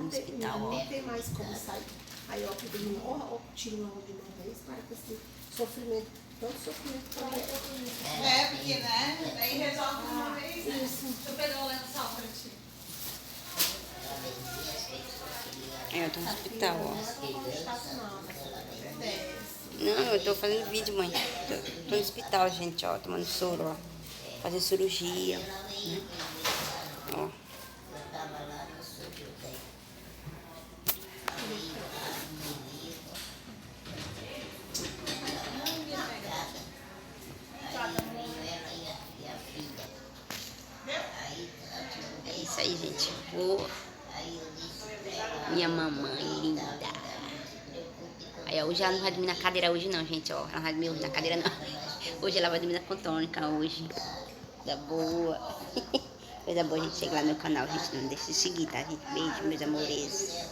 hospital, ó. Não tem mais como sair. Aí eu acabei, ó, tiro logo de uma vez, para que esse sofrimento, tanto sofrimento para Porque, né? Daí resolve de uma vez, né? Isso. Deixa eu pegar o lençol pra ti. Eu tô no hospital, ó. Não está nada, desce. Não, eu tô fazendo vídeo, mãe. Tô no hospital, gente, ó, tomando soro, ó. Fazendo cirurgia, né? Ó. É isso aí, gente. Boa. Minha mamãe linda. Aí, ó, hoje ela não vai dormir na cadeira hoje não, gente, ó. Ela não vai dormir hoje na cadeira não. Hoje ela vai dormir na contônica hoje. Coisa boa. Coisa boa, gente. Chega lá no meu canal, gente. Não deixe de seguir, tá, gente? Beijo, meus amores.